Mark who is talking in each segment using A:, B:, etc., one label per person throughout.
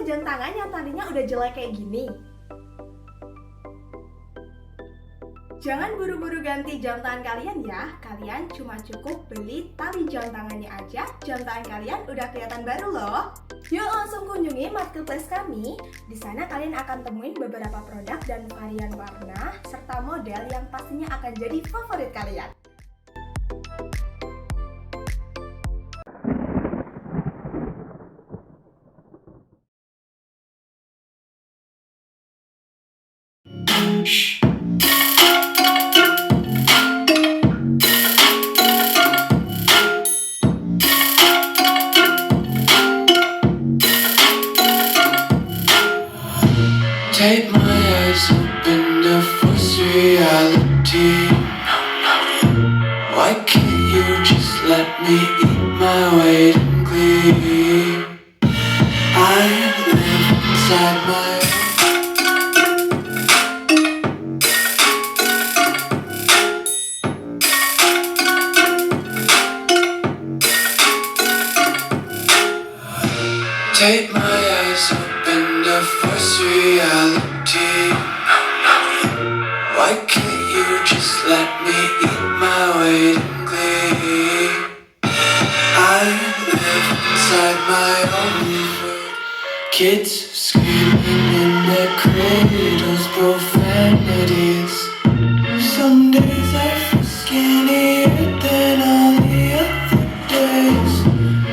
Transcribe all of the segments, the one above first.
A: jam tangan yang tadinya udah jelek kayak gini? Jangan buru-buru ganti jam tangan kalian ya. Kalian cuma cukup beli tali jam tangannya aja, jam tangan kalian udah kelihatan baru loh. Yuk langsung kunjungi marketplace kami. Di sana kalian akan temuin beberapa produk dan varian warna serta model yang pastinya akan jadi favorit kalian.
B: Take my eyes open to force reality. Why can't you just let me eat my weight in glee? I live inside my Take my eyes open to force reality. Why can't you just let me eat my weight in glee? I live inside my own world. Kids screaming in their cradles, profanities. Some days I feel skinnier than all the other days.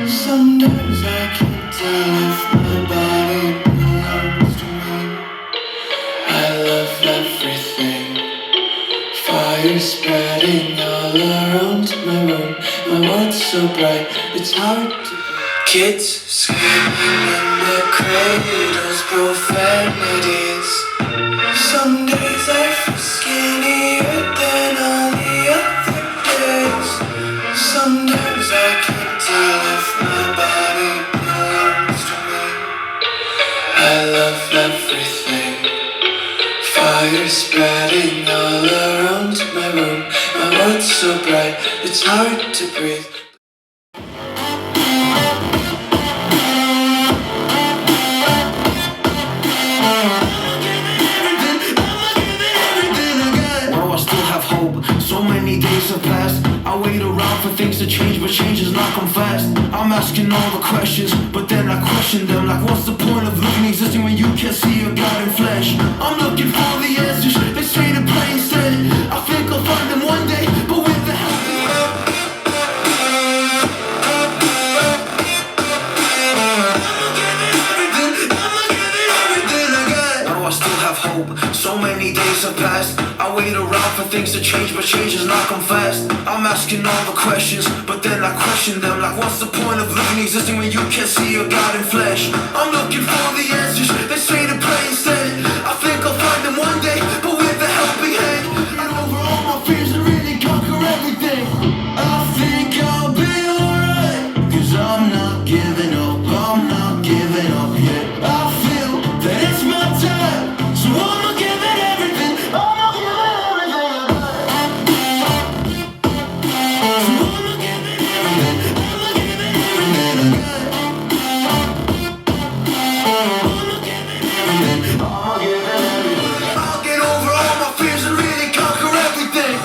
B: Sometimes I can't tell if my body belongs to me. I love everything. Fire spreading all around my room. My world's so bright, it's hard to breathe. Kids screaming in their cradles, profanities. Some days I feel skinnier than all the other days. Sometimes I can't tell if my body belongs to me. I love everything. Fire spreading all around my room. My world's so bright, it's hard to breathe.
C: So many days have passed. I wait around for things to change, but change is not come fast. I'm asking all the questions, but then I question them. Like, what's the point of living, existing when you can't see your God in flesh? I'm looking for the answers, they say to play instead. I think I'll find them one day, but with the help I still have hope. So many days have passed. I wait around for things to change, but change has not come fast. I'm asking all the questions, but then I question them. Like, what's the point of living, existing when you can't see your God in flesh? I'm looking for the answers, they say to pray instead. I think I'll find them one day, but with a helping hand. And over all my fears and really conquer everything. I think I'll be alright, cause I'm not giving up, I'm not giving up yet. I feel that it's my time, so I'ma give it everything. I'ma give it everything I got. So I'ma give it everything. I'ma give it everything I got. I'ma give it everything. I'ma give it everything. I'll get over all my fears and really conquer everything.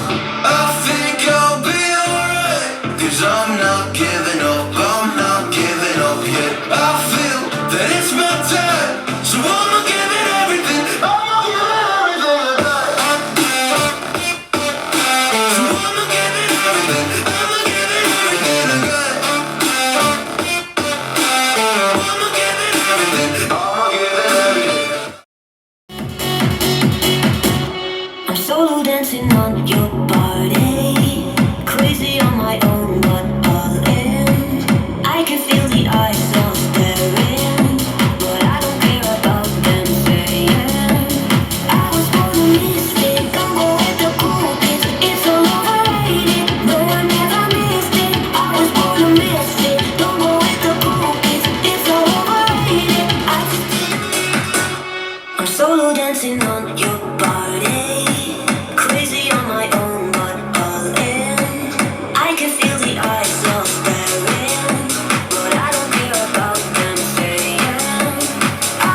C: I think I'll be alright, cause I'm not giving up, I'm not giving up yet. I feel that it's my time, so I'ma give it everything. I'ma give it everything I got. So I'ma give it everything. I'ma give it everything I got. I'ma give it everything. I'ma give it everything.
D: I'm solo dancing on your body, crazy on my own, but all in. I can feel the eyes all staring, but I don't care about them saying. I was born a misfit, don't go with the cool kids. It's all overrated, no I never missed it. I was born a misfit, don't go with the cool kids. It's all overrated. I'm solo dancing on your body, crazy on my own, but all in. I can feel the eyes all staring, but I don't care about them saying. I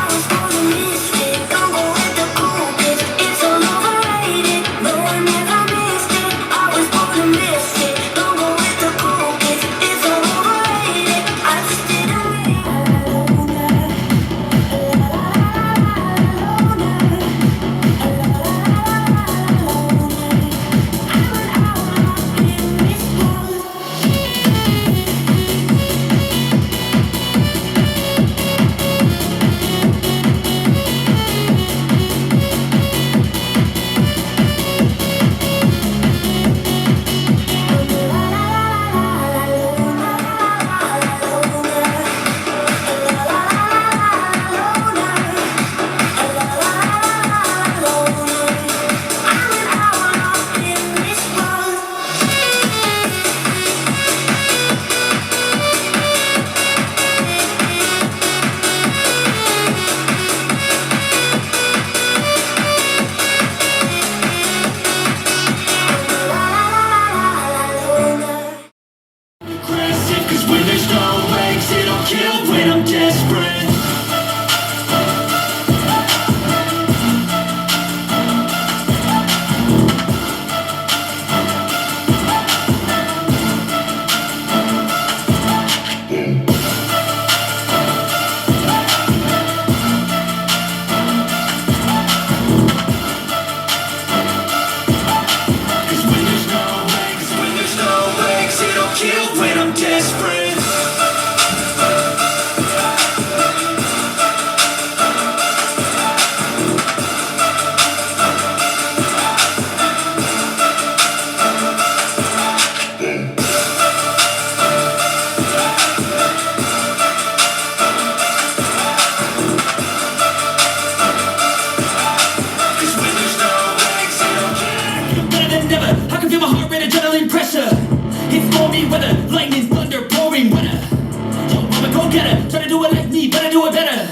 C: do it better.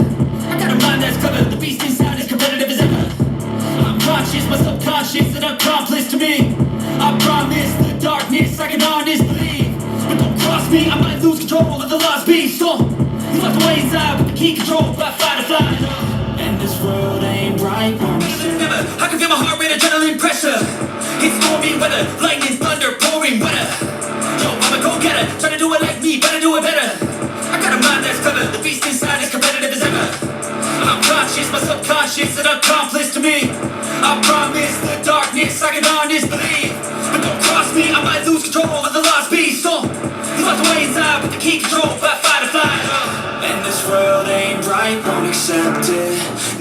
C: I got a mind that's covered, the beast inside is competitive as ever. I'm conscious, my subconscious, an accomplice to me. I promise the darkness, I can honest believe. But don't cross me, I might lose control of the lost beast. So, you locked away inside with the key control by fight or flight. And this world ain't right, wrong. I can feel my heart rate, adrenaline pressure. It's stormy weather, lightning, thunder, pouring weather. Yo, I'm a go-getter, try to do it like me, better do it better. I got a mind that's covered, the beast inside is competitive as ever. I'm conscious, my subconscious, an accomplice to me. I promise the darkness, I can honest believe. But don't cross me, I might lose control of the lost beast. So, you locked away inside with the key control by fight or flight. And this world ain't right, won't accept it.